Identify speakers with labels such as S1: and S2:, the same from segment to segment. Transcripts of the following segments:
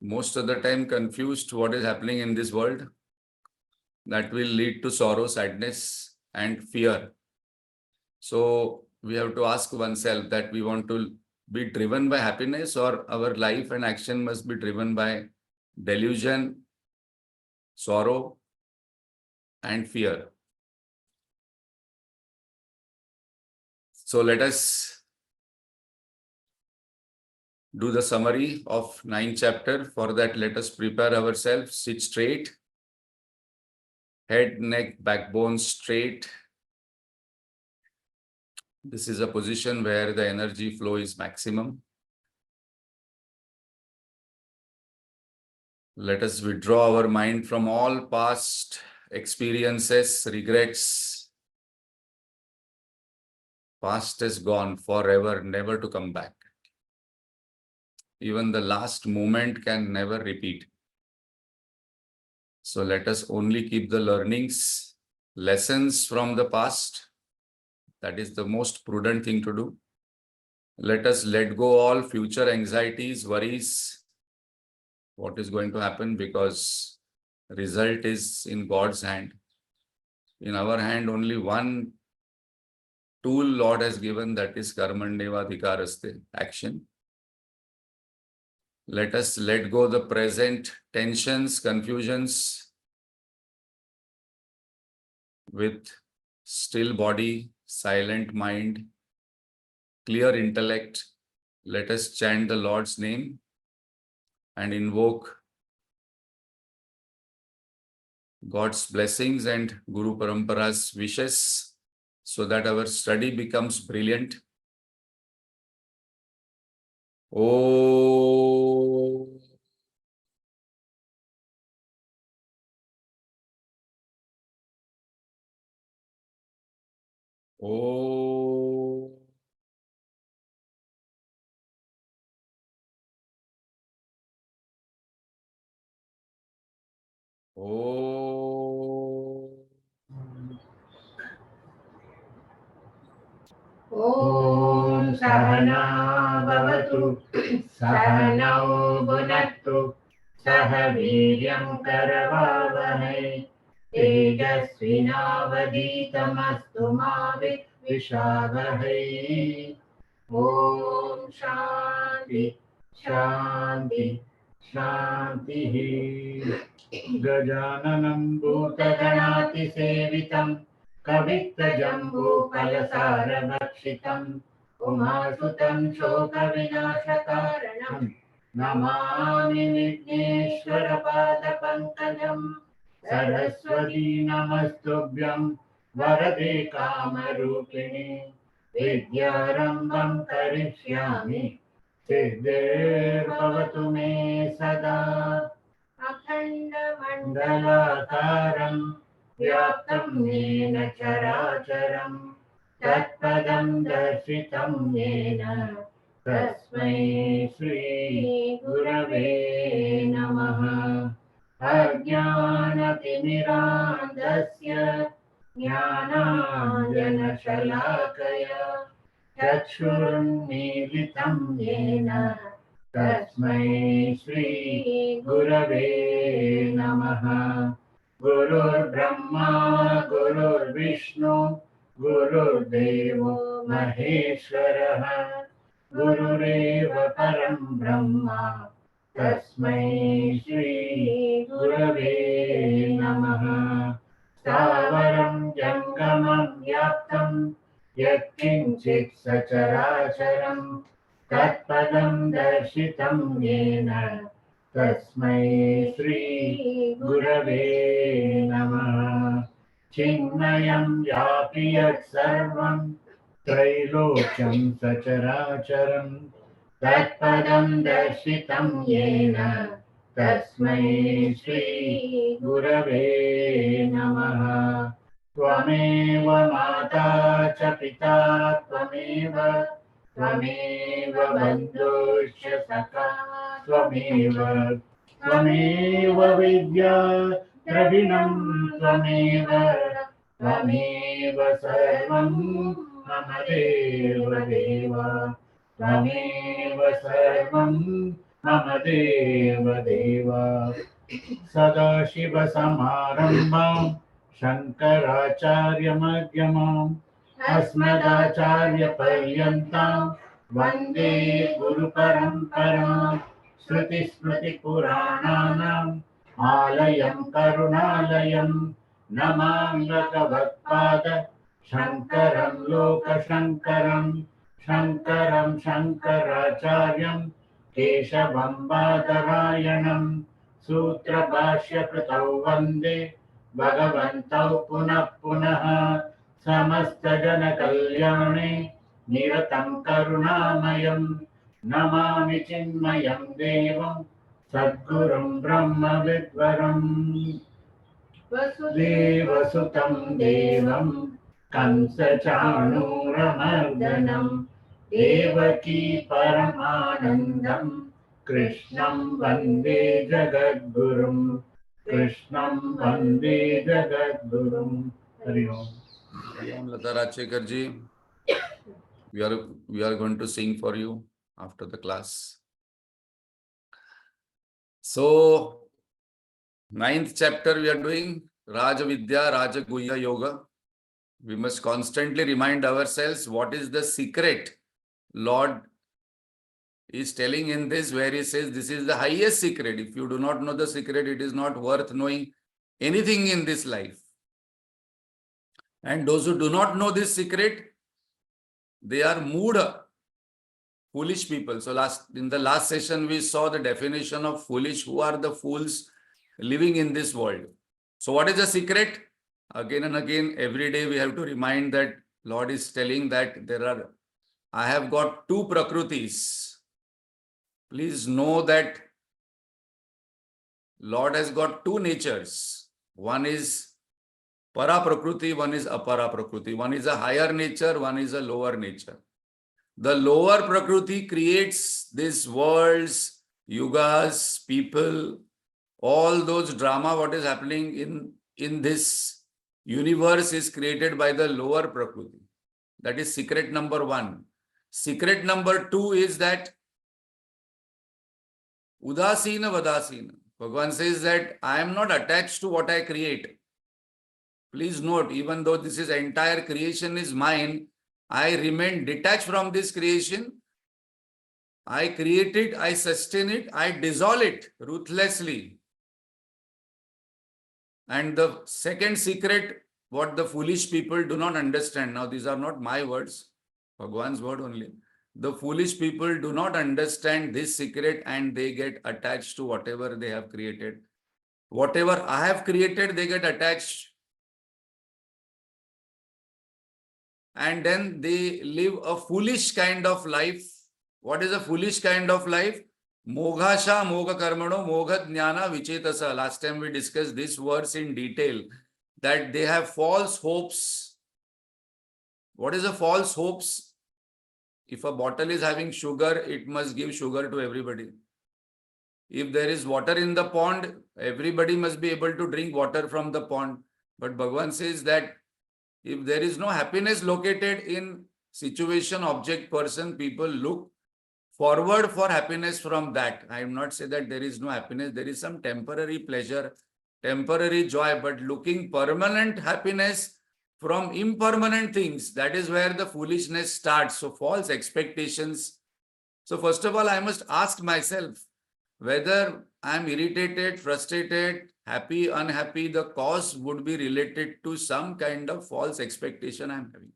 S1: most of the time confused what is happening in this world, that will lead to sorrow, sadness, and fear. So we have to ask oneself that we want to be driven by happiness, or our life and action must be driven by delusion, sorrow, and fear. So let us do the summary of 9th chapter. For that, let us prepare ourselves. Sit straight, head, neck, backbone straight. This is a position where the energy flow is maximum. Let us withdraw our mind from all past experiences, regrets. Past is gone forever, never to come back. Even the last moment can never repeat. So let us only keep the learnings, lessons from the past. That is the most prudent thing to do. Let us let go all future anxieties, worries, what is going to happen, because result is in God's hand. In our hand, only one tool Lord has given, that is karmanyevadhikaraste, action. Let us let go the present tensions, confusions with still body, silent mind, clear intellect. Let us chant the Lord's name and invoke God's blessings and Guru Parampara's wishes so that our study becomes brilliant. Oh. Oh. Oh.
S2: Om Sahana Bhavatu Sahanau Bhunaktu Sahaviryam Karavavahai Tejasvinavaditamastu ma Vishavahai. Om Shanti Shanti Shanti. Gajananam Bhutaganati Sevitam Kavittajambhupalasaravakshikam Umasutam Shokavinashakaranam Namami Vigneshwarapadapantadam Saraswati Namastubhyam Varade Kamarupini Vidyarambam Karishyami Siddhir Bhavatu Me Sada Akhanda Mandalakaram Vyaptam Yena Characharam Tatpadam Darshitam Yena Tasmai Shri Gurave Namaha. Ajnanatimirandasya Jnananjana Shalakaya Chakshurunmilitam Yena Tasmai Shri Gurave Namaha. Gurur Brahma Gurur Vishnu Gurur Devo Maheshwaraha Gurureva Param Brahma Tasmai Shri Gurave Namaha. Stavaram Jangamam Yaptam Yatkinchit Sacharacharam Tatpadam Darshitam Yena Tasmai Shri Gurave Namaha. Chinmayam Yapiyat Sarvam Trailokyam Sacharacharam Tatpadam Darshitam Yena Tasmai Shri Gurave Namaha. Tvameva Mata Cha Pita Tvameva Tvameva Bandhusya Saka Tvameva Tvameva Vidya Dravinam Tvameva Tvameva Sarvam Mama Deva Deva त्वमेव सर्वं मम देव सदाशिवसमारम्भां शङ्कराचार्यमध्यमाम् अस्मदाचार्यपर्यन्तां वन्दे गुरुपरम्पराम् श्रुतिस्मृतिपुराणानाम् आलयं करुणालयं नमामि भगवत्पाद शङ्करं लोकशङ्करम् शङ्करं शङ्कराचार्यं केशवं बादरायणं सूत्रभाष्यकृतौ वन्दे भगवन्तौ पुनः पुनः समस्तजनकल्याणे निरतं करुणामयं नमामि चिन्मयं देवं सद्गुरुं ब्रह्मविद्वरम् वसुदेवसुतं देवं कंसचाणूरमर्दनं देवकी परमानन्दं कृष्णं वन्दे जगद्गुरुं कृष्णं वन्दे जगद्गुरुं हरि ओम
S1: Lata Rajshekharji, we are going to sing for you after the class. So, 9th chapter we are doing Rajavidya Rajaguhya Yoga. We must constantly remind ourselves what is the secret Lord is telling in this, where he says this is the highest secret. If you do not know the secret, it is not worth knowing anything in this life. And those who do not know this secret, they are mood, foolish people. So in the last session, we saw the definition of foolish. Who are the fools living in this world? So what is the secret? Again and again, every day we have to remind that Lord is telling that I have got two prakrutis. Please know that Lord has got two natures. One is para prakruti, one is apara prakruti. One is a higher nature, one is a lower nature. The lower prakruti creates these worlds, yugas, people, all those drama, what is happening in this universe is created by the lower prakruti. That is secret number one. Secret number two is that udasina vadasina. Bhagavan says that I am not attached to what I create. Please note, even though this is entire creation is mine, I remain detached from this creation. I create it, I sustain it, I dissolve it ruthlessly. And the second secret, what the foolish people do not understand. Now, these are not my words, Bhagwan's word only. The foolish people do not understand this secret and they get attached to whatever they have created. Whatever I have created, they get attached. And then they live a foolish kind of life. What is a foolish kind of life? Moghasha, Mogha Karmano, Mogha Jnana, Vichetasa. Last time we discussed this verse in detail, that they have false hopes. What is a false hopes? If a bottle is having sugar, it must give sugar to everybody. If there is water in the pond, everybody must be able to drink water from the pond. But Bhagavan says that if there is no happiness located in situation, object, person, people look forward for happiness from that. I am not saying that there is no happiness. There is some temporary pleasure, temporary joy, but looking permanent happiness from impermanent things, that is where the foolishness starts. So false expectations. So first of all, I must ask myself whether I am irritated, frustrated, happy, unhappy, the cause would be related to some kind of false expectation I am having.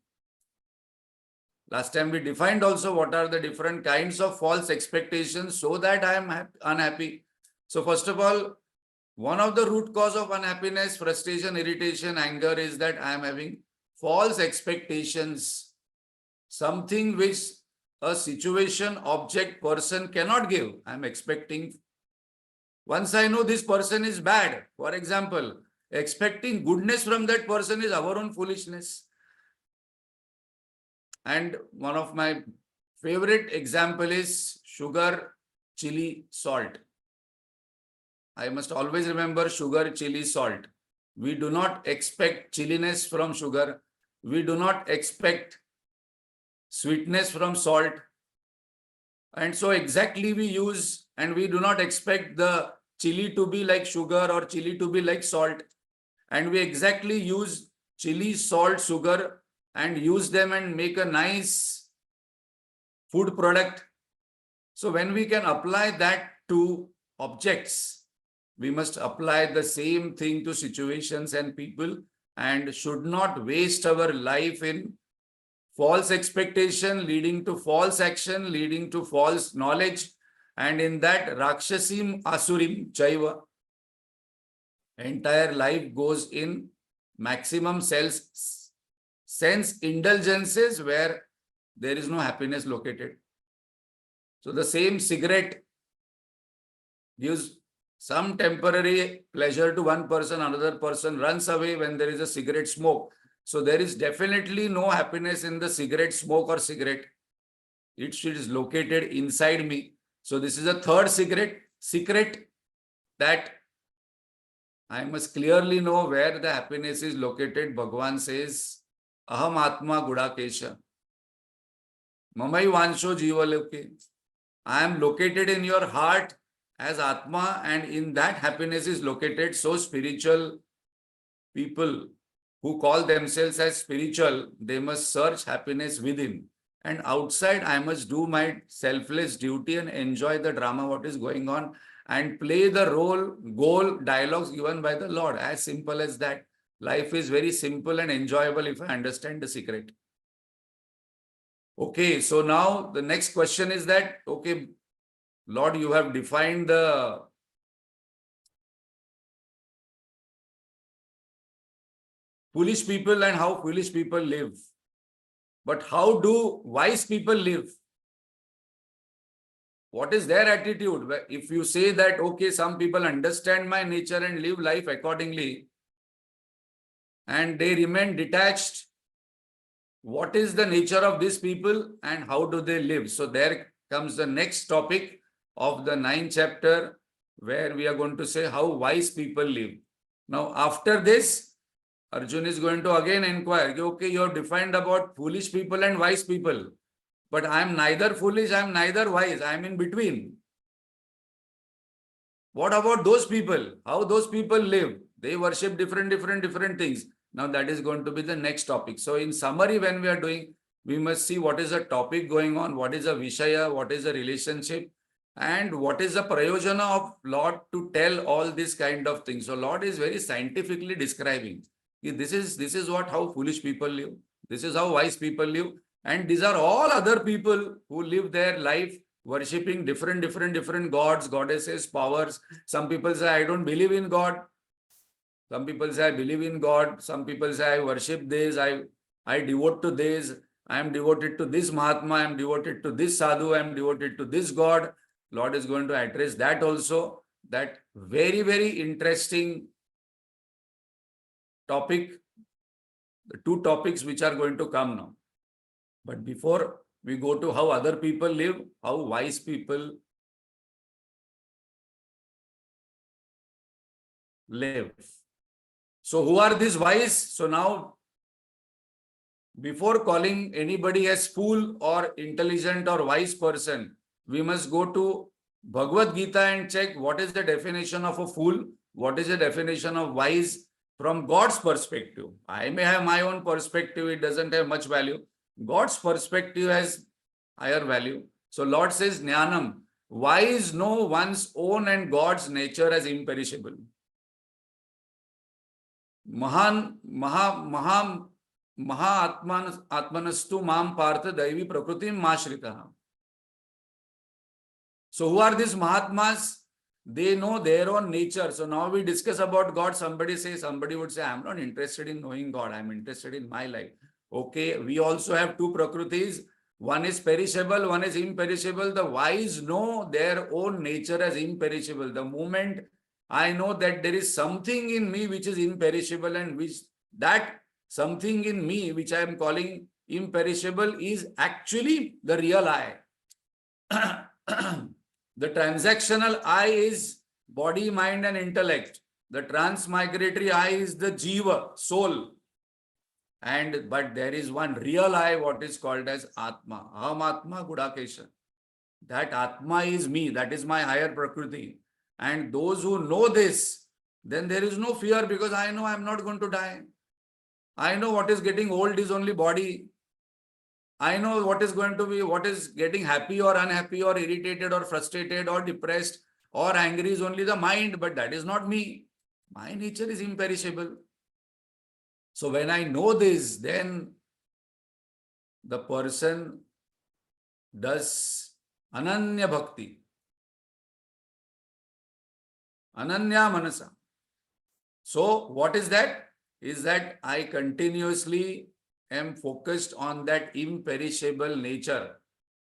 S1: Last time we defined also what are the different kinds of false expectations so that I am unhappy. So first of all, one of the root cause of unhappiness, frustration, irritation, anger is that I am having false expectations, something which a situation, object, person cannot give. I am expecting. Once I know this person is bad, for example, expecting goodness from that person is our own foolishness. And one of my favorite example is sugar, chili, salt. I must always remember sugar, chili, salt. We do not expect chilliness from sugar. We do not expect sweetness from salt. And so exactly we use, and we do not expect the chili to be like sugar or chili to be like salt. And we exactly use chili, salt, sugar and use them and make a nice food product. So when we can apply that to objects, we must apply the same thing to situations and people, and should not waste our life in false expectation leading to false action, leading to false knowledge. And in that Rakshasim Asurim Chaiva, entire life goes in maximum sense indulgences where there is no happiness located. So the same cigarette gives some temporary pleasure to one person, another person runs away when there is a cigarette smoke. So there is definitely no happiness in the cigarette smoke or cigarette. It is located inside me. So this is a third secret that I must clearly know where the happiness is located. Bhagavan says, Aham Atma Gudakesha. Mamai Vansho Jivaloke. I am located in your heart as Atma, and in that happiness is located. So spiritual people who call themselves as spiritual, they must search happiness within. And outside, I must do my selfless duty and enjoy the drama, what is going on, and play the role, goal, dialogues given by the Lord. As simple as that. Life is very simple and enjoyable if I understand the secret. Okay, so now the next question is that, okay, Lord, you have defined the foolish people and how foolish people live. But how do wise people live? What is their attitude? If you say that, okay, some people understand my nature and live life accordingly, and they remain detached, what is the nature of these people and how do they live? So there comes the next topic of the 9th chapter, where we are going to say how wise people live. Now, after this, Arjun is going to again inquire, okay, you have defined about foolish people and wise people, but I am neither foolish, I am neither wise, I am in between. What about those people? How those people live? They worship different things. Now that is going to be the next topic. So in summary, when we are doing, we must see what is the topic going on, what is a Vishaya, what is a relationship, and what is the prayojana of Lord to tell all this kind of things. So Lord is very scientifically describing. This is what how foolish people live. This is how wise people live. And these are all other people who live their life worshipping different gods, goddesses, powers. Some people say, I don't believe in God. Some people say, I believe in God. Some people say, I worship this. I devote to this. I am devoted to this Mahatma. I am devoted to this Sadhu. I am devoted to this God. Lord is going to address that also. That very interesting topic. The two topics which are going to come now. But before we go to how other people live, how wise people live. So who are these wise? So now, before calling anybody as fool or intelligent or wise person, we must go to Bhagavad Gita and check what is the definition of a fool, what is the definition of wise from God's perspective. I may have my own perspective, it doesn't have much value. God's perspective has higher value. So Lord says, Jnanam, wise know one's own and God's nature as imperishable. Maha Atmanastu Mam Partha Daivi Prakritim Mashritaha. So who are these Mahatmas? They know their own nature. So now we discuss about God. Somebody would say, I'm not interested in knowing God. I'm interested in my life. Okay, we also have two Prakritis. One is perishable, one is imperishable. The wise know their own nature as imperishable. The moment I know that there is something in me which is imperishable, and which that something in me which I am calling imperishable is actually the real I. The transactional I is body, mind and intellect. The transmigratory I is the Jiva, soul. But there is one real I, what is called as Atma. Aham Atma Gudakesha. That Atma is me, that is my higher Prakriti. And those who know this, then there is no fear because I know I am not going to die. I know what is getting old is only body. I know what is going to be, what is getting happy or unhappy or irritated or frustrated or depressed or angry is only the mind, but that is not me. My nature is imperishable. So when I know this, then the person does Ananya Bhakti, Ananya Manasa. So what is that? Is that I continuously am focused on that imperishable nature.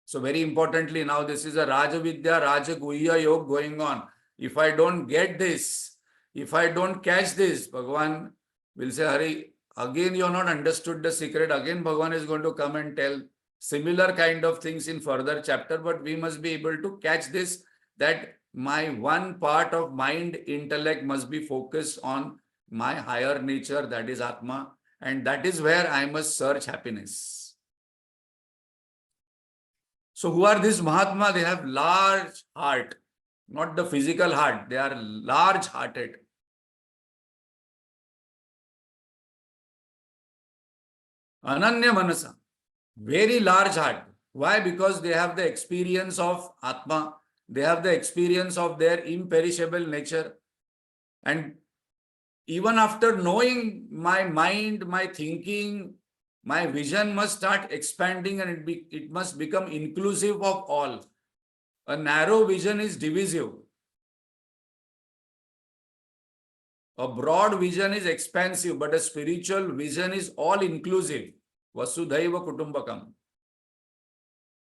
S1: So very importantly, now this is a Rajavidya Rajaguhya Yoga going on. If I don't get this, if I don't catch this, Bhagavan will say, Hari, again you have not understood the secret. Again Bhagavan is going to come and tell similar kind of things in further chapter, but we must be able to catch this, that my one part of mind, intellect must be focused on my higher nature, that is Atma, and that is where I must search happiness. So who are these Mahatma? They have large heart, not the physical heart. They are large hearted. Ananya Manasa, very large heart. Why? Because they have the experience of Atma. They have the experience of their imperishable nature. And even after knowing my mind, my thinking, my vision must start expanding and it must become inclusive of all. A narrow vision is divisive. A broad vision is expansive, but a spiritual vision is all inclusive. Vasudhaiva Kutumbakam.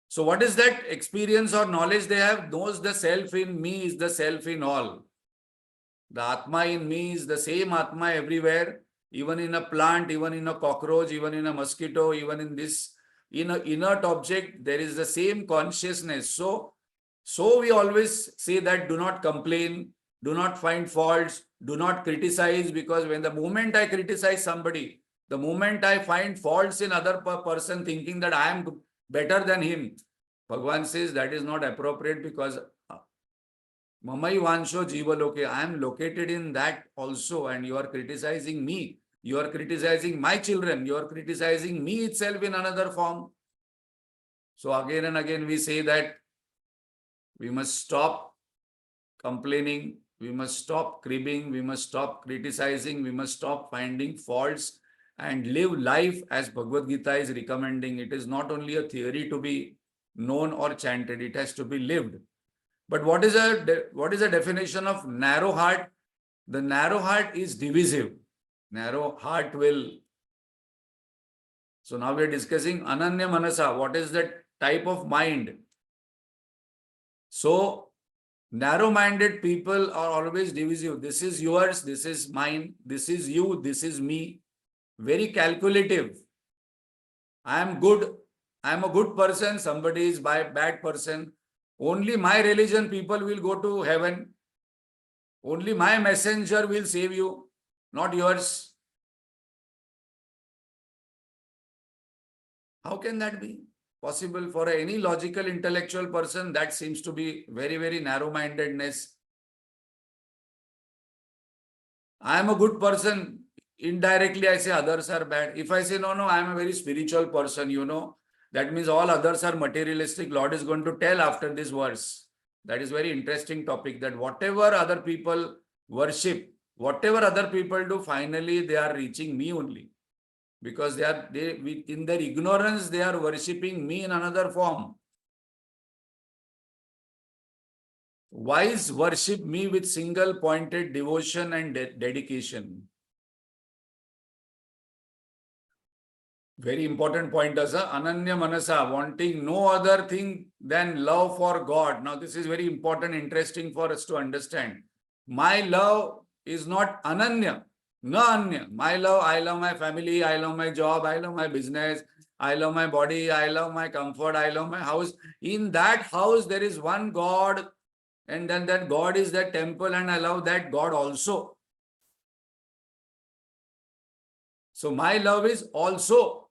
S1: So what is that experience or knowledge they have? Knows the self in me is the self in all. The Atma in me is the same Atma everywhere, even in a plant, even in a cockroach, even in a mosquito, even in this, in an inert object, there is the same consciousness. So we always say that do not complain, do not find faults, do not criticize, because when the moment I criticize somebody, the moment I find faults in other person thinking that I am better than him, Bhagavan says that is not appropriate because Mamai Vansho Jiva Loke, I am located in that also, and you are criticizing me. You are criticizing my children. You are criticizing me itself in another form. So again and again we say that we must stop complaining, we must stop cribbing, we must stop criticizing, we must stop finding faults and live life as Bhagavad Gita is recommending. It is not only a theory to be known or chanted, it has to be lived. But what is a definition of narrow heart? The narrow heart is divisive. Narrow heart will. So now we are discussing Ananya Manasa. What is that type of mind? So narrow-minded people are always divisive. This is yours, this is mine, this is you, this is me. Very calculative. I am good. I am a good person. Somebody is bad person. Only my religion people will go to heaven. Only my messenger will save you, not yours. How can that be possible for any logical, intellectual person? That seems to be very, very narrow-mindedness. I am a good person. Indirectly, I say others are bad. If I say, no, I am a very spiritual person, that means all others are materialistic. Lord is going to tell after this verse. That is very interesting topic, that whatever other people worship, whatever other people do, finally they are reaching me only. Because in their ignorance, they are worshipping me in another form. Wise worship me with single pointed devotion and dedication. Very important point as Ananya Manasa, wanting no other thing than love for God. Now this is very important, interesting for us to understand. My love is not Ananya, no Anya. My love, I love my family, I love my job, I love my business, I love my body, I love my comfort, I love my house. In that house, there is one God, and then that God is that temple, and I love that God also. So my love is also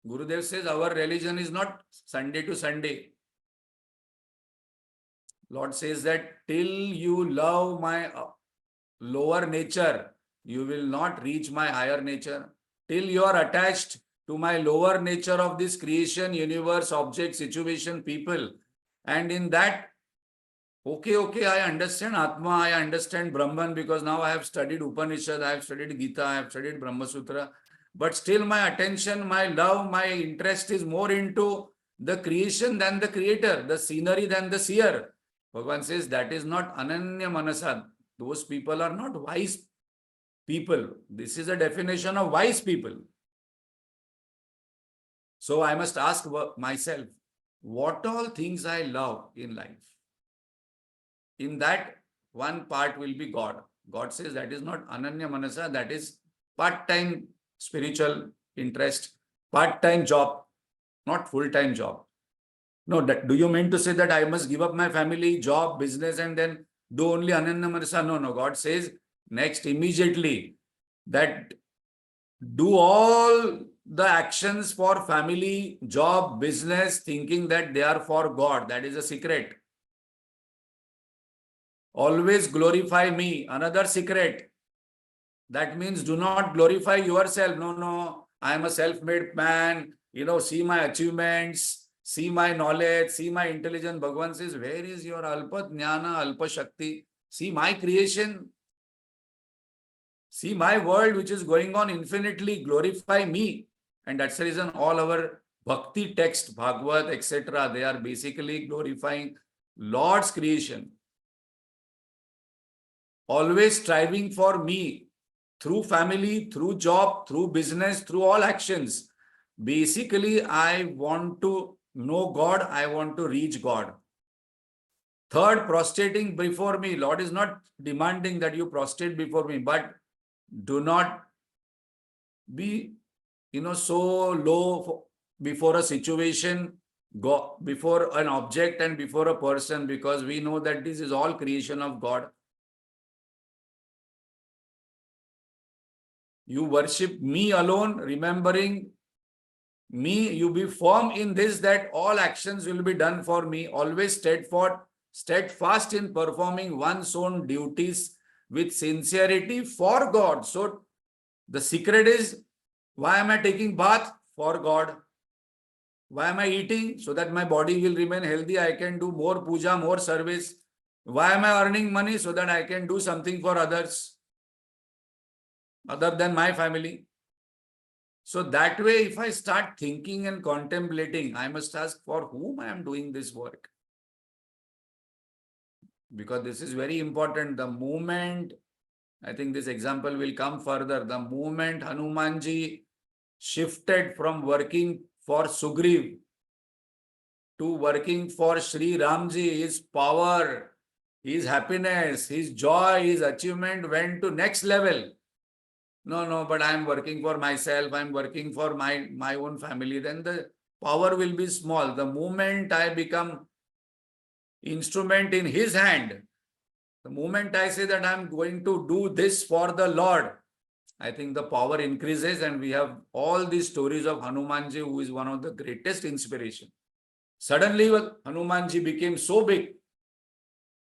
S1: Gurudev says our religion is not Sunday to Sunday. Lord says that till you love my lower nature, you will not reach my higher nature. Till you are attached to my lower nature of this creation, universe, object, situation, people. And in that, okay, I understand Atma, I understand Brahman because now I have studied Upanishad, I have studied Gita, I have studied Brahma Sutra. But still my attention, my love, my interest is more into the creation than the creator, the scenery than the seer. Bhagavan says that is not Ananya Manasa. Those people are not wise people. This is a definition of wise people. So I must ask myself, what all things I love in life? In that, one part will be God. God says that is not Ananya Manasa, that is part-time spiritual interest, part-time job, not full-time job. No, do you mean to say that I must give up my family, job, business, and then do only Ananya Manasa? No. God says next immediately that do all the actions for family, job, business, thinking that they are for God. That is a secret. Always glorify me. Another secret. That means do not glorify yourself. No. I am a self-made man. See my achievements, see my knowledge, see my intelligence. Bhagavan says, where is your alpa jnana, alpa shakti? See my creation. See my world which is going on infinitely. Glorify me. And that's the reason all our bhakti text, Bhagavad, etc., they are basically glorifying Lord's creation. Always striving for me through family, through job, through business, through all actions. Basically, I want to know God. I want to reach God. Third, prostrating before me. Lord is not demanding that you prostrate before me, but do not be, so low before a situation, go before an object and before a person, because we know that this is all creation of God. You worship me alone, remembering me. You be firm in this, that all actions will be done for me. Always steadfast in performing one's own duties with sincerity for God. So the secret is, why am I taking bath? For God. Why am I eating? So that my body will remain healthy. I can do more puja, more service. Why am I earning money? So that I can do something for others, other than my family. So that way, if I start thinking and contemplating, I must ask for whom I am doing this work. Because this is very important. The moment, I think this example will come further, the moment Hanumanji shifted from working for Sugriv to working for Sri Ramji, his power, his happiness, his joy, his achievement went to next level. No, but I am working for myself, I am working for my own family, then the power will be small. The moment I become instrument in his hand, the moment I say that I am going to do this for the Lord, I think the power increases, and we have all these stories of Hanumanji, who is one of the greatest inspiration. Suddenly, Hanumanji became so big.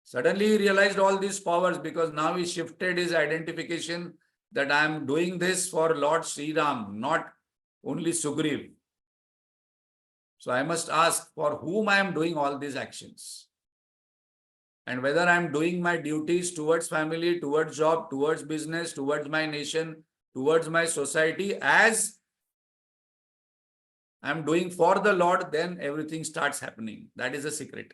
S1: Suddenly, he realized all these powers, because now he shifted his identification that I am doing this for Lord Sri Ram, not only Sugriv. So I must ask for whom I am doing all these actions. And whether I am doing my duties towards family, towards job, towards business, towards my nation, towards my society, as I am doing for the Lord, then everything starts happening. That is the secret.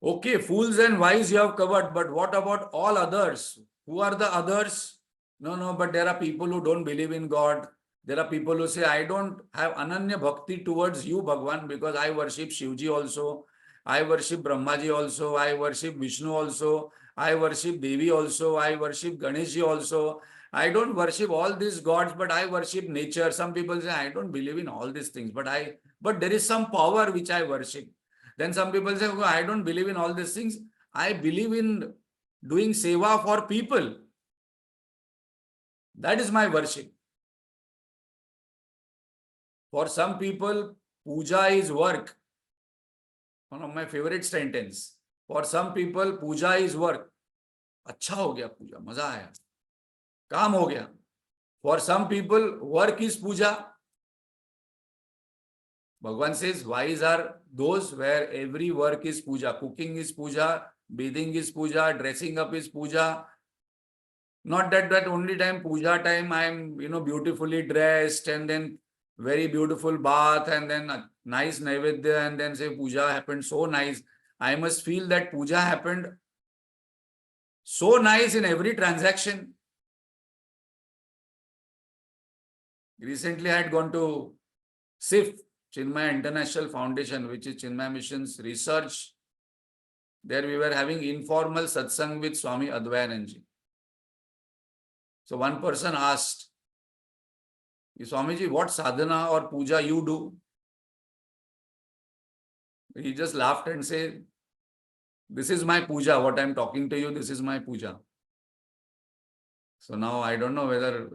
S1: Okay, fools and wise you have covered, but what about all others? Who are the others? No, but there are people who don't believe in God. There are people who say, I don't have Ananya Bhakti towards you, Bhagwan, because I worship Shivji also. I worship Brahmaji also. I worship Vishnu also. I worship Devi also. I worship Ganeshji also. I don't worship all these gods, but I worship nature. Some people say, I don't believe in all these things, but there is some power which I worship. Then some people say, oh, I don't believe in all these things. I believe in doing seva for people. That is my worship. For some people, puja is work. One of my favorite sentence. For some people, puja is work. अच्छा हो गया पूजा, मजा आया, काम हो गया. For some people, work is puja. Bhagavan says, wise are those where every work is puja. Cooking is puja, bathing is puja, dressing up is puja. Not that only time, puja time, I am, beautifully dressed and then very beautiful bath and then a nice naivedya and then say puja happened so nice. I must feel that puja happened so nice in every transaction. Recently, I had gone to SIF, Chinmaya International Foundation, which is Chinmaya Mission's research. There we were having informal satsang with Swami Advayananji. So one person asked, Swamiji, what sadhana or puja you do? He just laughed and said, this is my puja. What I'm talking to you, this is my puja. So now I don't know whether,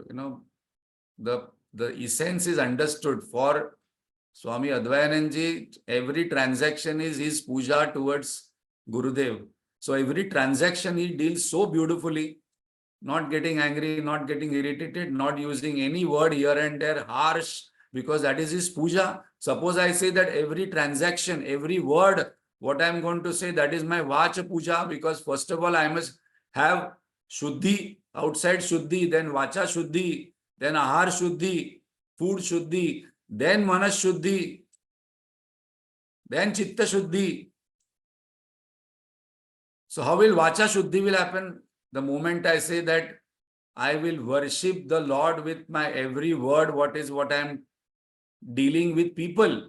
S1: the essence is understood. For Swami Advayananji, every transaction is his puja towards Gurudev. So every transaction he deals so beautifully, not getting angry, not getting irritated, not using any word here and there, harsh, because that is his puja. Suppose I say that every transaction, every word, what I am going to say, that is my Vacha puja, because first of all, I must have Shuddhi, outside Shuddhi, then Vacha Shuddhi, then Ahar Shuddhi, food Shuddhi, then Manas Shuddhi, then Chitta Shuddhi. So how will Vacha Shuddhi will happen? The moment I say that I will worship the Lord with my every word, what I am dealing with people.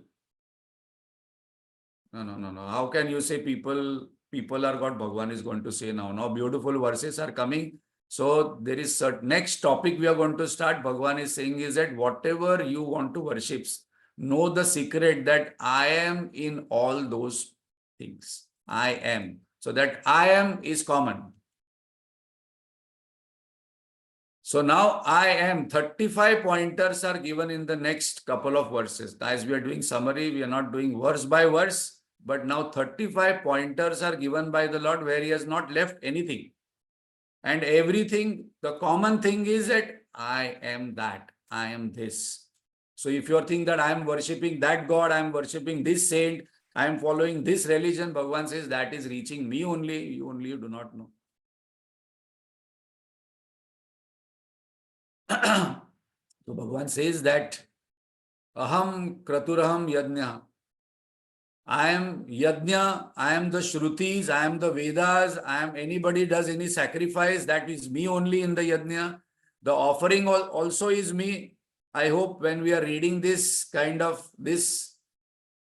S1: No. How can you say people are God? Bhagavan is going to say now. Now beautiful verses are coming. So there is next topic we are going to start. Bhagavan is saying is that whatever you want to worship, know the secret that I am in all those things. I am. So that I am is common. So now I am 35 pointers are given in the next couple of verses. As we are doing summary, we are not doing verse by verse, but now 35 pointers are given by the Lord where he has not left anything. And everything, the common thing is that I am that, I am this. So if you think that I am worshipping that God, I am worshipping this saint, I am following this religion, Bhagavan says that is reaching me only, you do not know. So Bhagavan says that Aham Kraturaham Yajna. I am Yajna, I am the Shrutis, I am the Vedas, I am anybody does any sacrifice, that is me only in the Yajna. The offering also is me. I hope when we are reading this kind of this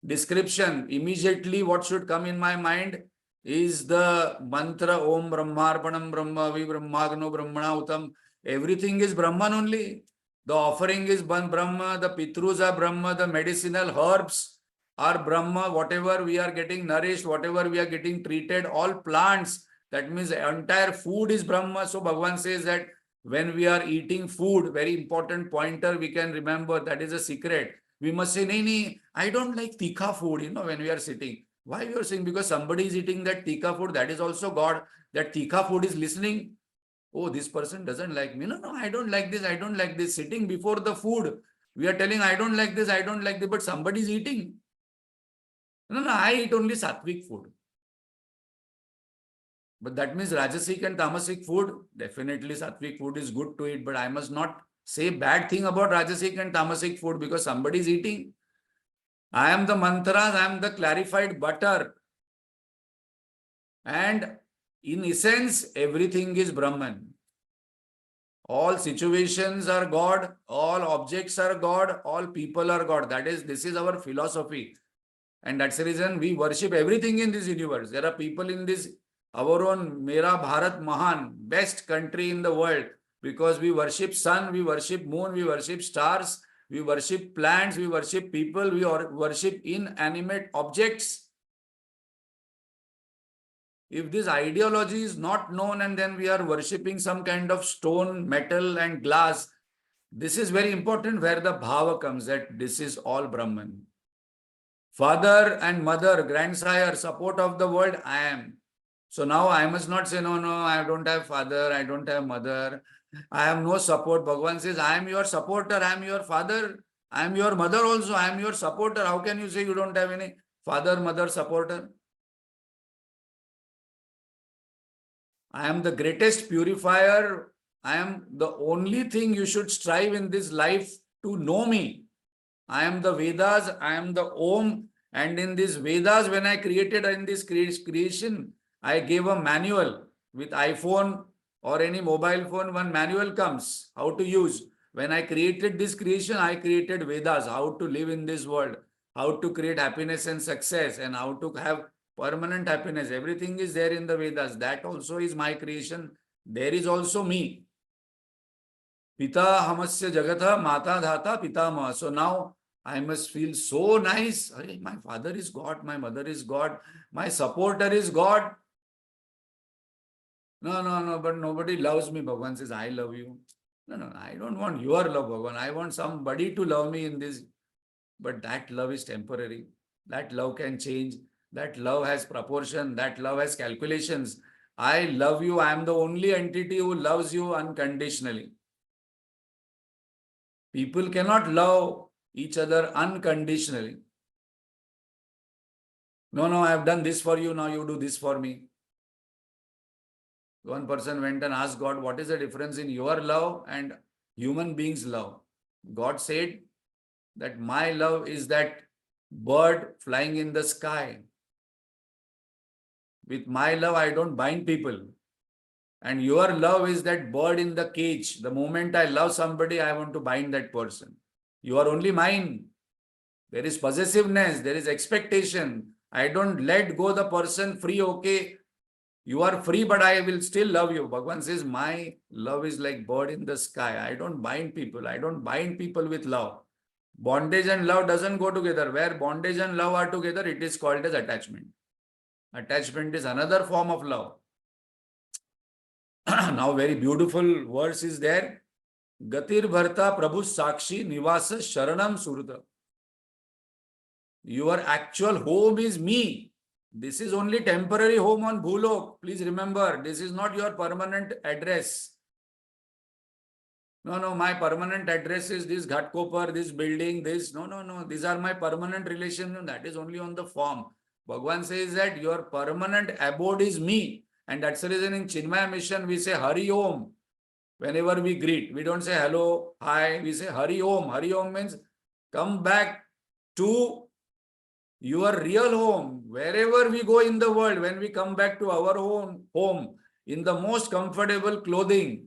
S1: description, immediately what should come in my mind is the mantra Om Brahmarpanam Brahma Vi Brahmagno Brahmana Utam. Everything is Brahman only. The offering is Brahma, the Pitrus are Brahma, the medicinal herbs are Brahma, whatever we are getting nourished, whatever we are getting treated, all plants, that means the entire food is Brahma. So Bhagavan says that when we are eating food, very important pointer we can remember, that is a secret. We must say, nee, I don't like tikha food, when we are sitting. Why you are saying? Because somebody is eating that tikha food, that is also God. That tikha food is listening. Oh, this person doesn't like me. No, I don't like this, I don't like this. Sitting before the food, we are telling, I don't like this, I don't like this, but somebody is eating. No, I eat only sattvic food. But that means Rajasic and Tamasic food, definitely sattvic food is good to eat, but I must not say bad thing about Rajasic and Tamasic food because somebody is eating. I am the mantras, I am the clarified butter. And in essence, everything is Brahman. All situations are God, all objects are God, all people are God. This is our philosophy. And that's the reason we worship everything in this universe. There are people in this, our own Mera Bharat Mahan, best country in the world, because we worship sun, we worship moon, we worship stars, we worship plants, we worship people, we worship inanimate objects. If this ideology is not known and then we are worshipping some kind of stone, metal and glass, This is very important where the bhava comes that this is all Brahman. Father and mother, grandsire, support of the world, I am. So now I must not say, no, no, I don't have father, I don't have mother, I have no support. Bhagavan says, I am your supporter, I am your father, I am your mother also, I am your supporter. How can you say you don't have any father, mother, supporter? I am the greatest purifier. I am the only thing you should strive in this life to know me. I am the Vedas, I am the Om. And in these Vedas, when I created in this creation, I gave a manual with iPhone or any mobile phone. One manual comes how to use. When I created this creation, I created Vedas, how to live in this world, how to create happiness and success, and how to have permanent happiness. Everything is there in the Vedas. That also is my creation. There is also me. Pita hamasya jagatha mata dhata pitama. So now I must feel so nice. My father is God, my mother is God, my supporter is God. No, no, no, but nobody loves me. Bhagavan says, I love you. No, no, I don't want your love, Bhagavan. I want somebody to love me in this. But that love is temporary. That love can change. That love has proportion. That love has calculations. I love you. I am the only entity who loves you unconditionally. People cannot love each other unconditionally. No, no, I have done this for you. Now you do this for me. One person went and asked God, what is the difference in your love and human beings' love? God said that my love is that bird flying in the sky. With my love, I don't bind people. And your love is that bird in the cage. The moment I love somebody, I want to bind that person. You are only mine. There is possessiveness, there is expectation. I don't let go the person free, okay. You are free, but I will still love you. Bhagavan says, my love is like bird in the sky. I don't bind people. I don't bind people with love. Bondage and love doesn't go together. Where bondage and love are together, it is called as attachment. Attachment is another form of love. Now very beautiful verse is there. Gatir Bharta Prabhu Sakshi Nivasa Sharanam Surta. Your actual home is me. This is only temporary home on Bhulok. Please remember, this is not your permanent address. No, no, my permanent address is this Ghatkopar, this building, this. No, no, no. These are my permanent relations. That is only on the form. Bhagavan says that your permanent abode is me. And that's the reason in Chinmaya mission we say Hari Om. Whenever we greet, we don't say hello, hi. We say Hari Om. Hari Om means come back to your real home. Wherever we go in the world, when we come back to our home in the most comfortable clothing,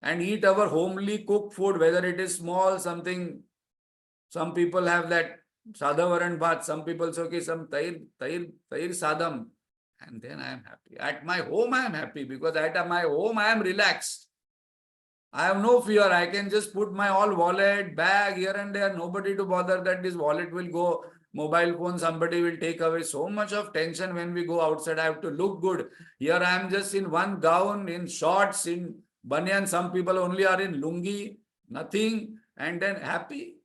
S1: and eat our homely cooked food, whether it is small, something, some people have that sadhavaran bhat, some people say, okay, some tair sadam, and then I am happy. At my home, I am happy because at my home, I am relaxed. I have no fear. I can just put my all wallet, bag here and there, nobody to bother that this wallet will go, mobile phone, somebody will take away. So much of tension when we go outside. I have to look good. Here I am just in one gown, in shorts, in banyan. Some people only are in lungi, nothing, and then happy.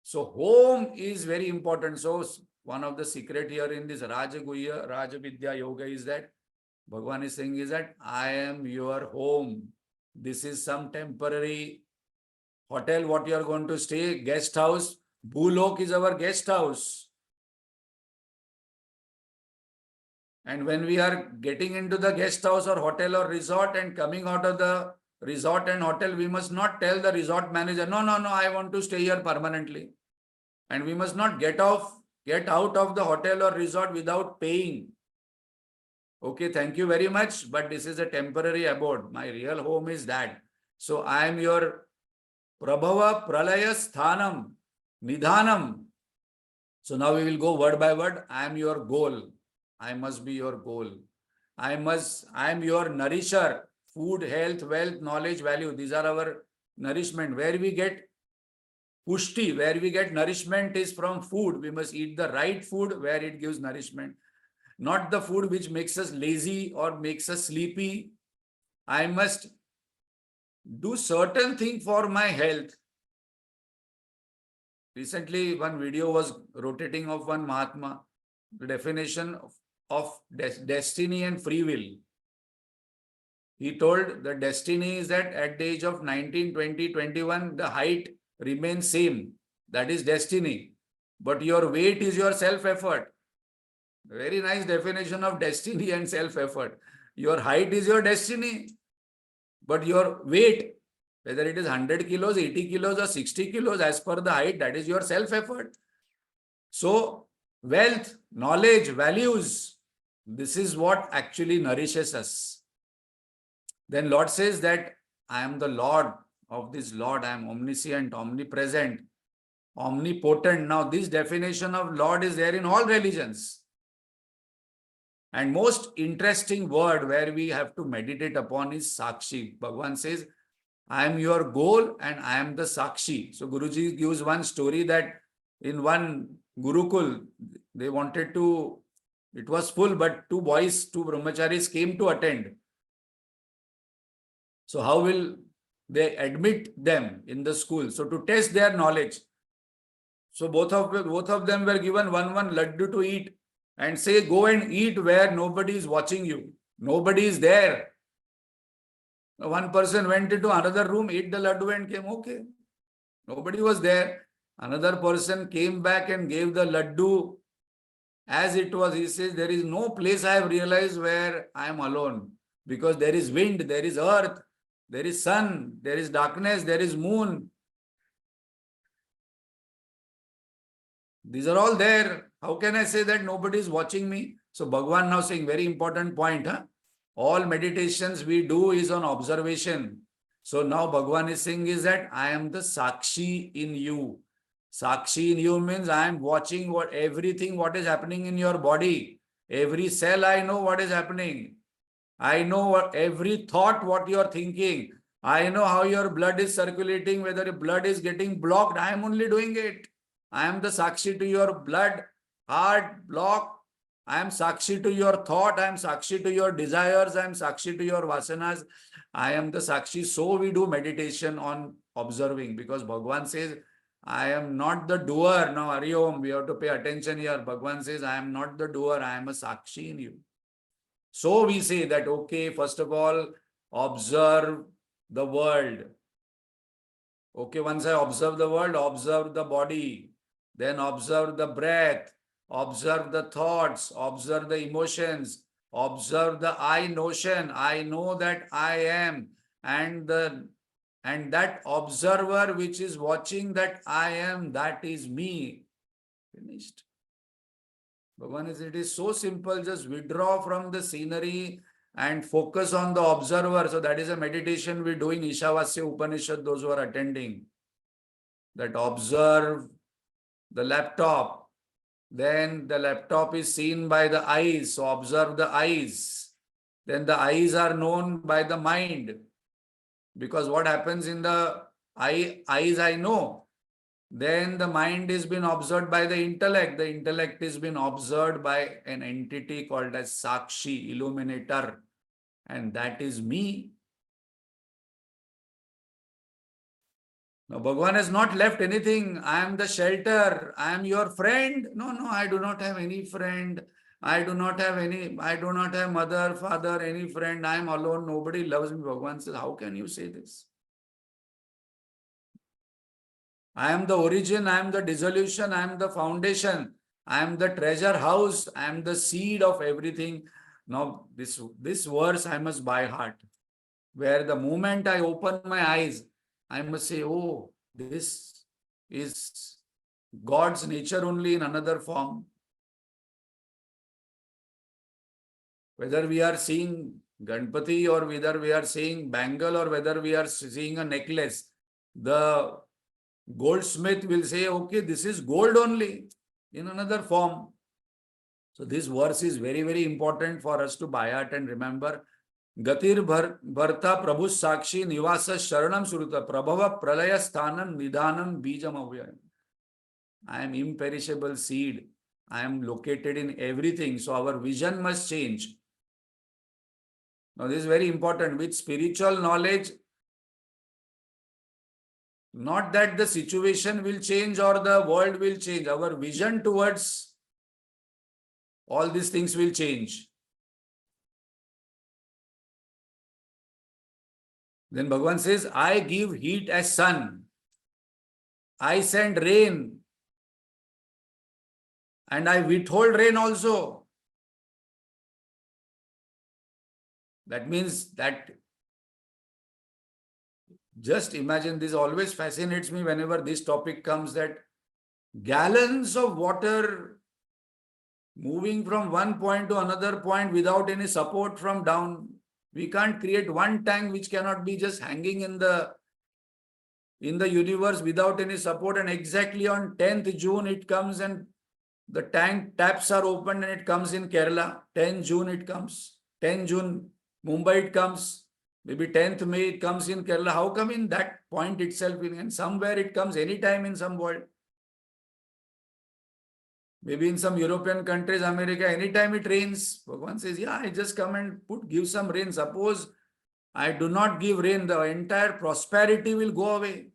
S1: So home is very important. So one of the secret here in this Rajavidya Yoga is that Bhagavan is saying is that I am your home. This is some temporary hotel, what you are going to stay, guest house. Bhulok is our guest house. And when we are getting into the guest house or hotel or resort and coming out of the resort and hotel, we must not tell the resort manager, no, no, no, I want to stay here permanently. And we must not get out of the hotel or resort without paying. Okay, thank you very much, but this is a temporary abode. My real home is that. So I am your Prabhava Pralaya Sthanam Nidhanam. So now we will go word by word. I am your goal. I must be your goal. I am your nourisher. Food, health, wealth, knowledge, value. These are our nourishment. Where we get pushti, where we get nourishment is from food. We must eat the right food where it gives nourishment. Not the food which makes us lazy or makes us sleepy. I must do certain thing for my health. Recently, one video was rotating of one Mahatma, the definition of destiny and free will. He told the destiny is that at the age of 19, 20, 21, the height remains same. That is destiny. But your weight is your self-effort. Very nice definition of destiny and self-effort. Your height is your destiny. But your weight, whether it is 100 kilos, 80 kilos or 60 kilos, as per the height, that is your self-effort. So, wealth, knowledge, values, this is what actually nourishes us. Then Lord says that I am the Lord of this Lord. I am omniscient, omnipresent, omnipotent. Now, this definition of Lord is there in all religions. And most interesting word where we have to meditate upon is Sakshi. Bhagavan says, I am your goal and I am the Sakshi. So Guruji gives one story that in one Gurukul, they wanted to, it was full, but two brahmacharis came to attend. So how will they admit them in the school? So to test their knowledge. So both of them were given one laddu to eat and say, go and eat where nobody is watching you. Nobody is there. One person went into another room, ate the laddu and came, okay. Nobody was there. Another person came back and gave the laddu as it was. He says, there is no place I have realized where I am alone. Because there is wind, there is earth, there is sun, there is darkness, there is moon. These are all there. How can I say that nobody is watching me? So Bhagavan now saying, very important point. All meditations we do is on observation. So now Bhagavan is saying is that I am the Sakshi in you. Sakshi in you means I am watching everything what is happening in your body. Every cell I know what is happening. I know every thought what you are thinking. I know how your blood is circulating, whether your blood is getting blocked. I am only doing it. I am the Sakshi to your blood, heart, block. I am Sakshi to your thought. I am Sakshi to your desires. I am Sakshi to your vasanas. I am the Sakshi. So we do meditation on observing, because Bhagavan says, I am not the doer. Now, Hari Om, we have to pay attention here. Bhagavan says, I am not the doer. I am a Sakshi in you. So we say that, okay, first of all, observe the world. Okay, once I observe the world, observe the body. Then observe the breath, observe the thoughts, observe the emotions, observe the I notion. I know that I am, and that observer which is watching that I am, that is me. Finished. Bhagavan is, it is so simple. Just withdraw from the scenery and focus on the observer. So that is a meditation we do in Ishavasya Upanishad, those who are attending. That observe the laptop, then the laptop is seen by the eyes, so observe the eyes. Then the eyes are known by the mind, because what happens in the eyes I know. Then the mind is been observed by the intellect is been observed by an entity called as Sakshi, illuminator, and that is me. Now, Bhagavan has not left anything. I am the shelter. I am your friend. No, I do not have any friend. I do not have mother, father, any friend. I am alone. Nobody loves me. Bhagavan says, how can you say this? I am the origin. I am the dissolution. I am the foundation. I am the treasure house. I am the seed of everything. Now, this verse I must by heart. Where the moment I open my eyes, I must say, oh, this is God's nature only in another form. Whether we are seeing Ganpati or whether we are seeing bangle or whether we are seeing a necklace, the goldsmith will say, okay, this is gold only in another form. So this verse is very, very important for us to by heart and remember. Gatir Bharta Prabhu Sakshi Nivasa Sharanam Suruta Prabhava Pralaya Sthanam Nidhanam Bijam Avyayam. I am imperishable seed. I am located in everything. So our vision must change. Now this is very important. With spiritual knowledge, Not that the situation will change or the world will change. Our vision towards all these things will change. Then Bhagavan says, I give heat as sun. I send rain. And I withhold rain also. That means that, just imagine, this always fascinates me whenever this topic comes, that gallons of water moving from one point to another point without any support from down. We can't create one tank which cannot be just hanging in the universe without any support, and exactly on 10th June it comes and the tank taps are opened and it comes in Kerala. 10 June it comes. 10 June Mumbai it comes. Maybe 10th May it comes in Kerala. How come in that point itself? And somewhere it comes anytime in some world. Maybe in some European countries, America, anytime it rains. Bhagavan says, yeah, I just come and give some rain. Suppose I do not give rain, the entire prosperity will go away.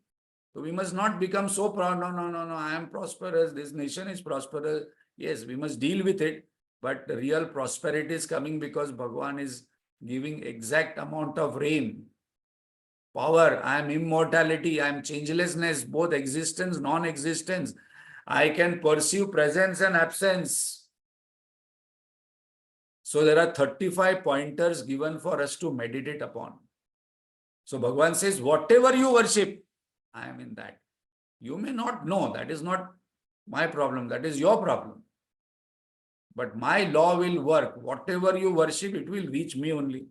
S1: So we must not become so proud. No, no, no, no, I am prosperous. This nation is prosperous. Yes, we must deal with it. But the real prosperity is coming because Bhagavan is giving exact amount of rain. Power, I am immortality, I am changelessness, both existence, non-existence. I can perceive presence and absence. So there are 35 pointers given for us to meditate upon. So Bhagavan says, whatever you worship, I am in that. You may not know, that is not my problem, that is your problem. But my law will work. Whatever you worship, it will reach me only.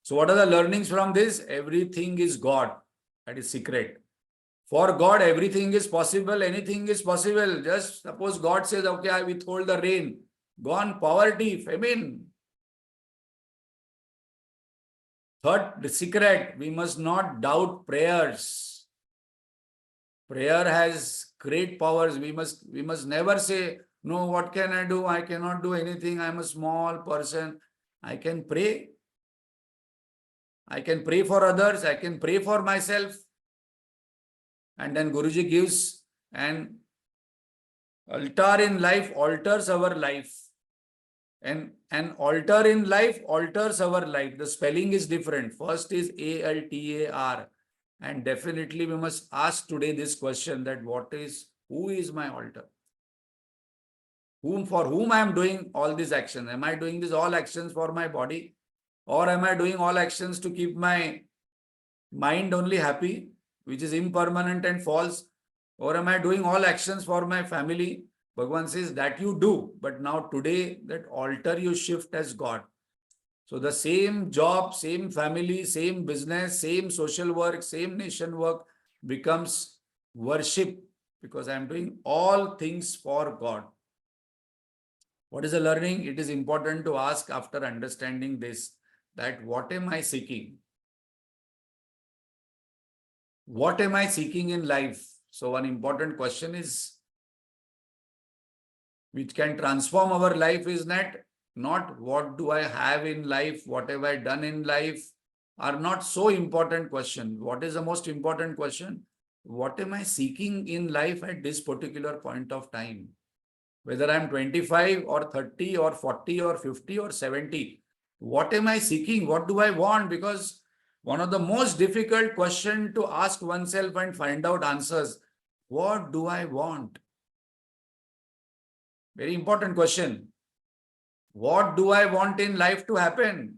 S1: So what are the learnings from this? Everything is God. That is secret. For God, everything is possible. Anything is possible. Just suppose God says, okay, I withhold the rain. Gone, poverty, famine. Third, the secret, we must not doubt prayers. Prayer has great powers. We must never say, no, what can I do? I cannot do anything. I am a small person. I can pray. I can pray for others. I can pray for myself. And then Guruji gives an altar in life, alters our life. And an altar in life alters our life. The spelling is different. First is ALTAR. And definitely we must ask today this question, that who is my altar? For whom I am doing all these actions? Am I doing these all actions for my body? Or am I doing all actions to keep my mind only happy, which is impermanent and false? Or am I doing all actions for my family? Bhagavan says that you do, but now today that altar you shift as God. So the same job, same family, same business, same social work, same nation work becomes worship, because I am doing all things for God. What is the learning? It is important to ask after understanding this, that what am I seeking? What am I seeking in life? So one important question is, which can transform our life, is not what do I have in life, what have I done in life, are not so important question. What is the most important question? What am I seeking in life at this particular point of time? Whether I'm 25 or 30 or 40 or 50 or 70, what am I seeking? What do I want? Because one of the most difficult questions to ask oneself and find out answers, what do I want? Very important question. What do I want in life to happen?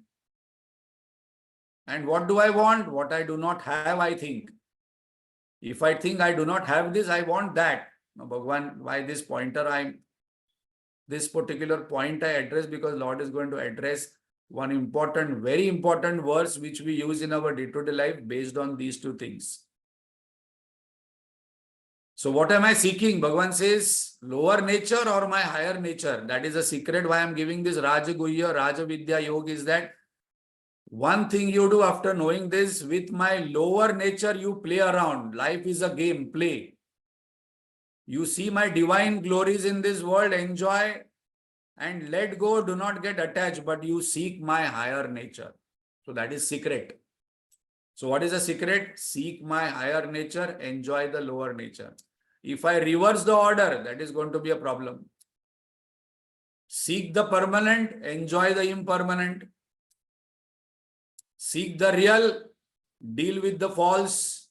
S1: And what do I want? What I do not have, I think. If I think I do not have this, I want that. Now, Bhagavan, why this pointer? This particular point I address because Lord is going to address one important, very important verse which we use in our day-to-day life based on these two things. So what am I seeking? Bhagavan says, lower nature or my higher nature? That is a secret why I am giving this Rajaguhya Rajavidya Yoga, is that one thing you do after knowing this, with my lower nature you play around. Life is a game, play. You see my divine glories in this world, enjoy and let go, do not get attached, but you seek my higher nature. So that is secret. So what is the secret? Seek my higher nature, enjoy the lower nature. If I reverse the order, that is going to be a problem. Seek the permanent, enjoy the impermanent. Seek the real, deal with the false.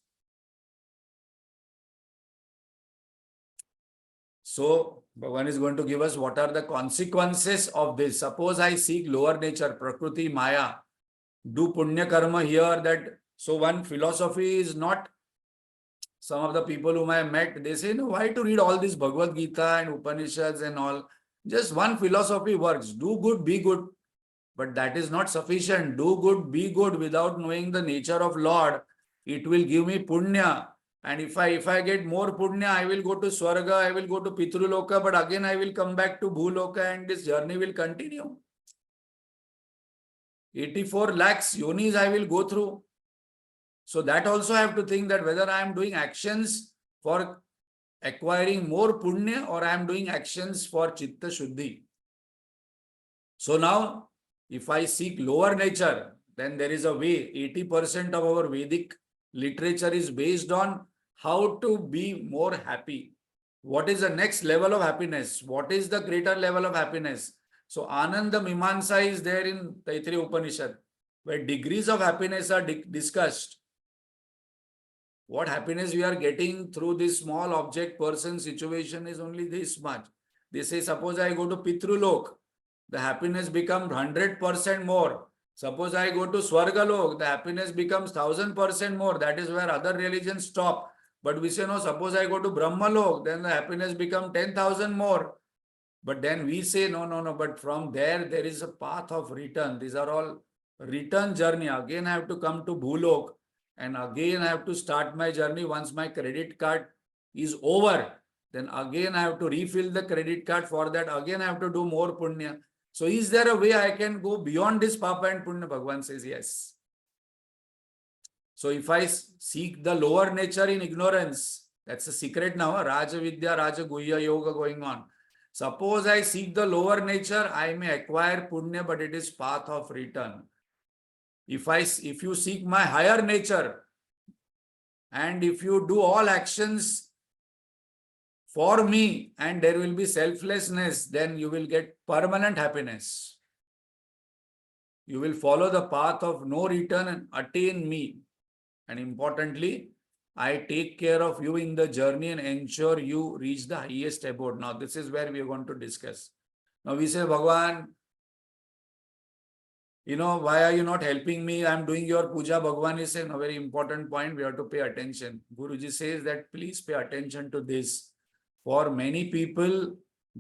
S1: So Bhagavan is going to give us what are the consequences of this. Suppose I seek lower nature, Prakriti, Maya, do punya karma here, that. So one philosophy is not, some of the people whom I have met, they say, no, why to read all this Bhagavad Gita and Upanishads and all? Just one philosophy works. Do good, be good. But that is not sufficient. Do good, be good without knowing the nature of Lord. It will give me punya. And if I get more punya, I will go to Swarga, I will go to Pitruloka, but again I will come back to Bhuloka and this journey will continue. 84 lakhs yonis I will go through. So that also I have to think that whether I am doing actions for acquiring more punya or I am doing actions for chitta shuddhi. So now, if I seek lower nature, then there is a way. 80% of our Vedic literature is based on how to be more happy. What is the next level of happiness? What is the greater level of happiness? So Ananda Mimamsa is there in Taittiriya Upanishad, where degrees of happiness are discussed. What happiness we are getting through this small object, person, situation is only this much. They say, suppose I go to Pitrulok, the happiness becomes 100% more. Suppose I go to Swargalok, the happiness becomes 1000% more. That is where other religions stop. But we say, no, suppose I go to Brahmalok, then the happiness becomes 10,000 more. But then we say, no. But from there is a path of return. These are all return journey. Again, I have to come to Bhulok. And again, I have to start my journey. Once my credit card is over, then again I have to refill the credit card. For that, again I have to do more punya. So is there a way I can go beyond this papa and punya? Bhagavan says yes. So if I seek the lower nature in ignorance, that's the secret now. Rajavidya Rajaguhya Yoga going on. Suppose I seek the lower nature, I may acquire punya, but it is path of return. If you seek my higher nature, and if you do all actions for me, and there will be selflessness, then you will get permanent happiness. You will follow the path of no return and attain me. And importantly, I take care of you in the journey and ensure you reach the highest abode. Now, this is where we are going to discuss. Now, we say, Bhagavan, why are you not helping me? I'm doing your puja. Bhagavan is saying a very important point. We have to pay attention. Guruji says that please pay attention to this. For many people,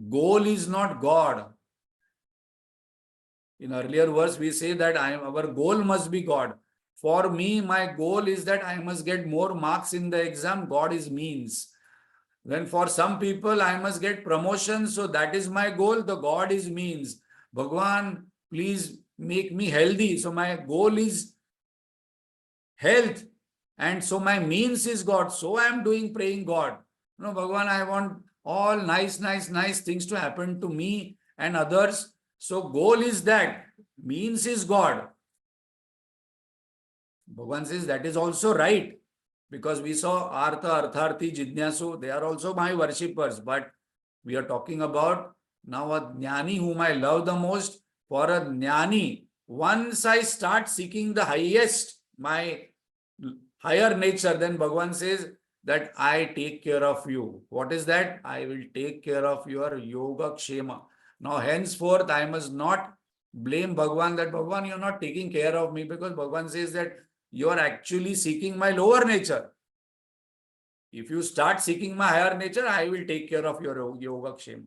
S1: goal is not God. In earlier verse, we say that our goal must be God. For me, my goal is that I must get more marks in the exam. God is means. Then for some people, I must get promotion. So that is my goal. The God is means. Bhagavan, please make me healthy. So my goal is health. And so my means is God. So I am doing praying God. Bhagavan, I want all nice things to happen to me and others. So goal is that. Means is God. Bhagavan says that is also right. Because we saw Artha, Artharthi, Jidnyasu, they are also my worshippers. But we are talking about now a Jnani whom I love the most. For a Jnani, once I start seeking the highest, my higher nature, then Bhagavan says that I take care of you. What is that? I will take care of your yoga kshema. Now, henceforth, I must not blame Bhagavan that Bhagavan, you are not taking care of me, because Bhagavan says that you are actually seeking my lower nature. If you start seeking my higher nature, I will take care of your yoga kshema.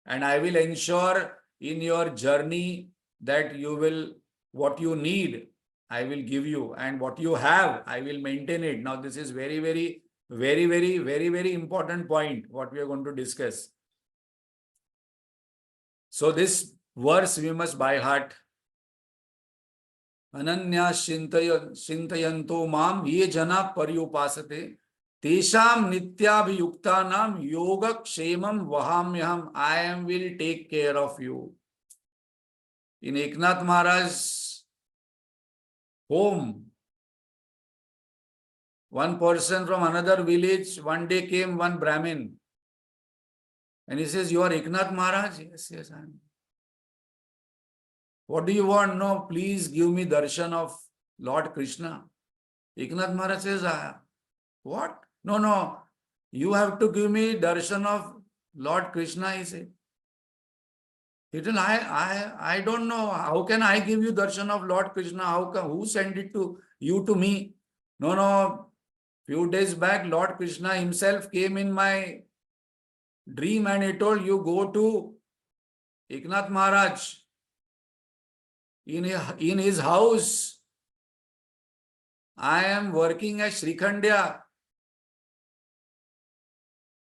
S1: And I will ensure in your journey that you will, what you need, I will give you, and what you have, I will maintain it. Now, this is very important point, what we are going to discuss. So this verse we must by heart. Ananya shintayanto mam ye jana paryupasate tesham nityabhiyuktanam yoga kshemam vahamyaham. I will take care of you. In Eknath Maharaj's home, One person from another village, one day came one Brahmin. And he says, you are Eknath Maharaj? Yes, yes, I am. What do you want? No, please give me darshan of Lord Krishna. Eknath Maharaj says, what? No, no, you have to give me darshan of Lord Krishna, he said. He told, I don't know. How can I give you darshan of Lord Krishna? Who sent it to you to me? No, no. Few days back, Lord Krishna himself came in my dream and he told, you go to Eknath Maharaj in his house. I am working as Shrikhandya.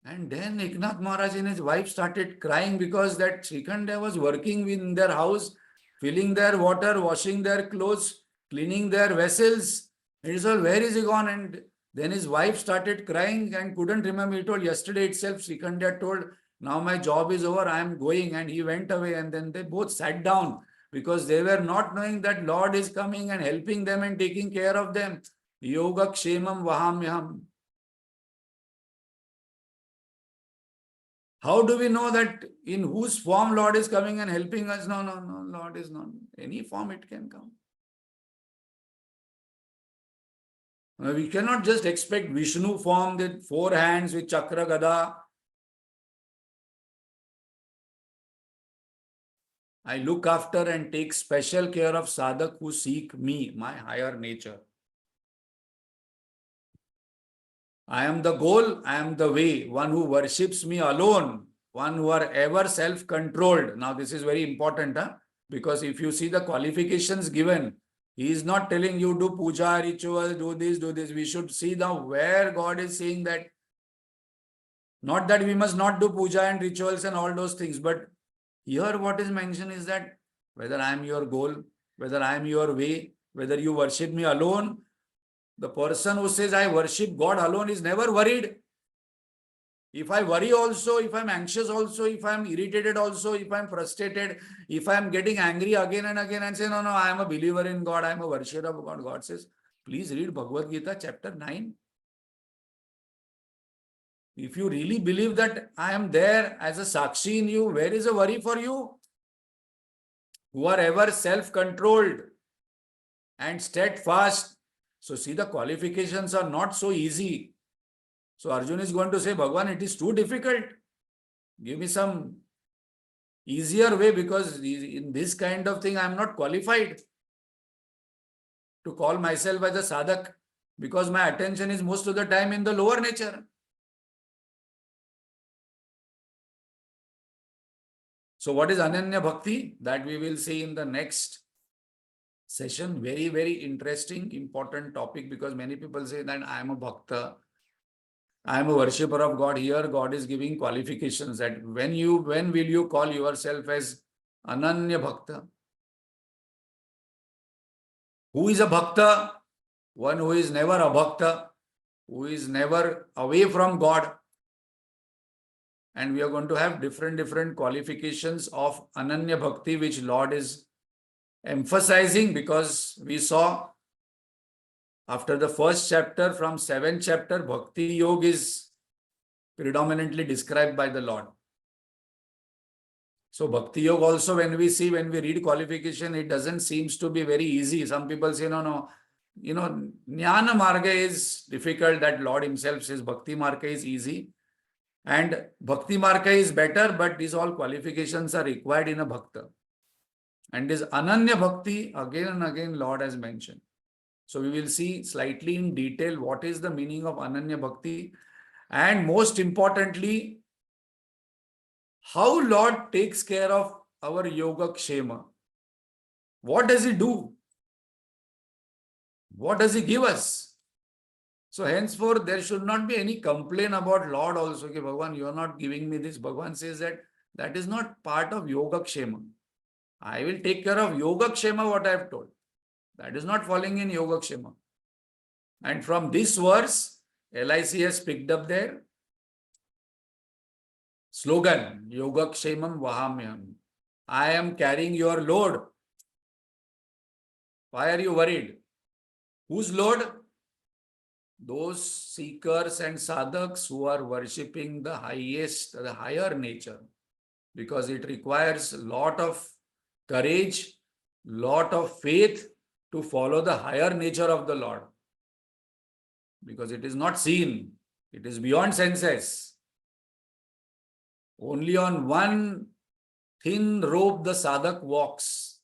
S1: And then Eknath Maharaj and his wife started crying because that Shrikhandya was working in their house, filling their water, washing their clothes, cleaning their vessels. It is all, where is he gone? And then his wife started crying and couldn't remember. He told, yesterday itself, Shrikhandya told, now my job is over, I am going. And he went away. And then they both sat down because they were not knowing that Lord is coming and helping them and taking care of them. Yoga kshemam vahamyam. How do we know that in whose form Lord is coming and helping us? No, no, no, Lord is not. Any form it can come. We cannot just expect Vishnu form with 4 hands with chakra gada. I look after and take special care of sadhak who seek me, my higher nature. I am the goal, I am the way. One who worships me alone, one who are ever self-controlled. Now this is very important, because if you see the qualifications given, he is not telling you do puja, ritual, do this, do this. We should see now where God is saying that. Not that we must not do puja and rituals and all those things, but here what is mentioned is that whether I am your goal, whether I am your way, whether you worship me alone, the person who says I worship God alone is never worried. If I worry also, if I'm anxious also, if I'm irritated also, if I'm frustrated, if I'm getting angry again and again and say, no, no, I am a believer in God, I am a worshipper of God. God says, please read Bhagavad Gita chapter 9. If you really believe that I am there as a Sakshi in you, where is a worry for you? Who are ever self-controlled and steadfast. So see, the qualifications are not so easy. So Arjun is going to say, Bhagwan, it is too difficult. Give me some easier way, because in this kind of thing I am not qualified to call myself as a sadhak, because my attention is most of the time in the lower nature. So what is Ananya Bhakti? That we will see in the next session. Very, very interesting, important topic, because many people say that I am a bhakta, I am a worshipper of God. Here God is giving qualifications that when will you call yourself as Ananya Bhakta? Who is a bhakta? One who is never a bhakta, who is never away from God. And we are going to have different qualifications of Ananya Bhakti, which Lord is emphasizing, because we saw after the first chapter, from 7th chapter, Bhakti Yoga is predominantly described by the Lord. So Bhakti Yoga also, when we read qualification, it doesn't seems to be very easy. Some people say, no, Jnana Marga is difficult. That Lord himself says Bhakti Marga is easy. And Bhakti Marga is better, but these all qualifications are required in a Bhakta. And this Ananya Bhakti, again and again, Lord has mentioned. So we will see slightly in detail what is the meaning of Ananya Bhakti. And most importantly, how Lord takes care of our Yoga Kshema. What does he do? What does he give us? So henceforth, there should not be any complaint about Lord also. Okay, Bhagavan, you are not giving me this. Bhagavan says that is not part of Yoga Kshema. I will take care of Yoga Kshema, what I have told. That is not falling in Yoga Kshema. And from this verse, LIC has picked up their slogan, Yoga Kshemam Vahamyam. I am carrying your load. Why are you worried? Whose load? those seekers and sadhaks who are worshipping the higher nature, because it requires a lot of courage, lot of faith to follow the higher nature of the Lord. Because it is not seen, it is beyond senses. Only on one thin rope the sadhak walks.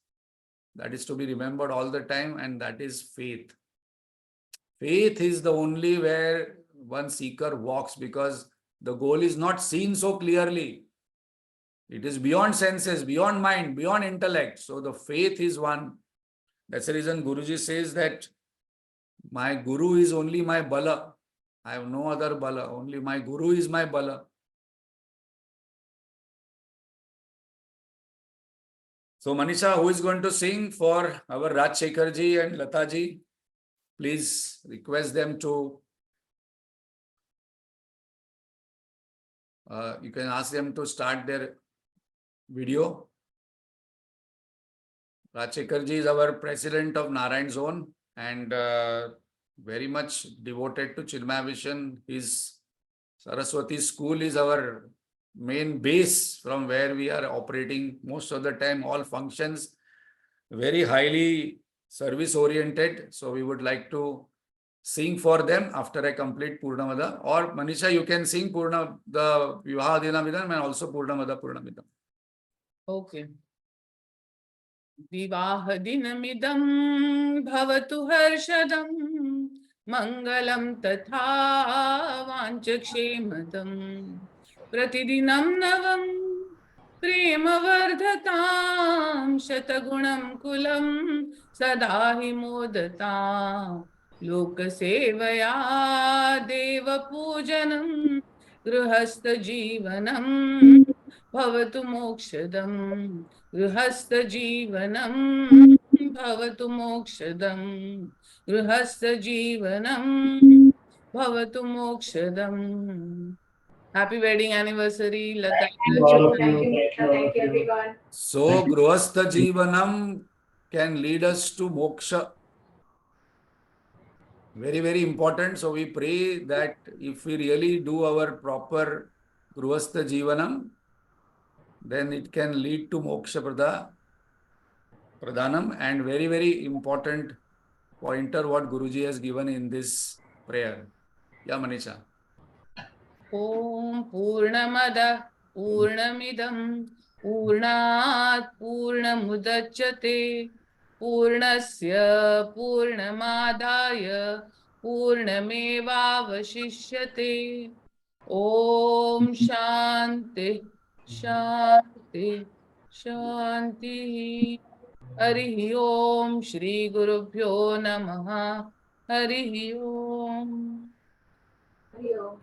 S1: That is to be remembered all the time, and that is faith. Faith is the only where one seeker walks, because the goal is not seen so clearly. It is beyond senses, beyond mind, beyond intellect. So the faith is one. That's the reason Guruji says that my Guru is only my bala. I have no other bala. Only my Guru is my bala. So Manisha, who is going to sing for our Rajshekhar ji and Lata ji? Please request them to, you can ask them to start their video. Rajshekhar ji is our president of Narayan Zone and very much devoted to Chinmaya Vision. His Saraswati school is our main base from where we are operating most of the time, all functions, very highly service oriented. So we would like to sing for them after I complete Purnamada. Or Manisha, you can sing the Vivaha Dinamidam and also Purnamada Purnamidam.
S3: Okay. Vivaha dinamidam bhavatu harshadam mangalam tatha vanchakshemadam pratidinam navam premavardhatam shatagunam kulam sadahi modatam lokasevaya deva pujanam grihastha jivanam bhavatu mokshadam गृहस्थजीवनं भवतु मोक्षदं गृहस्थजीवनं भवतु मोक्षदं Happy wedding anniversary, Lata.
S2: Thank you, everyone.
S1: So Grihastha Jivanam can lead us to moksha. Very, very important. So we pray that if we really do our proper Grihastha Jivanam, then it can lead to moksha pradhanam, and very, very important pointer what Guruji has given in this prayer. Yeah, Manisha.
S3: Om Purnamada Purnamidam Purnat Purnamudachyate Purnasya Purnamadaya Purnamevavashishyate Om Shanti Shanti Shanti Harihi Om Shri Gurubhyo Namaha Harihi Om.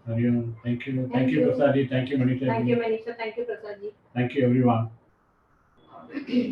S2: Hariom. Thank you. Thank you, Prasad ji. Thank you, Manisha.
S4: Thank you, Manisha. Thank you, Prasad ji.
S2: Thank you, everyone.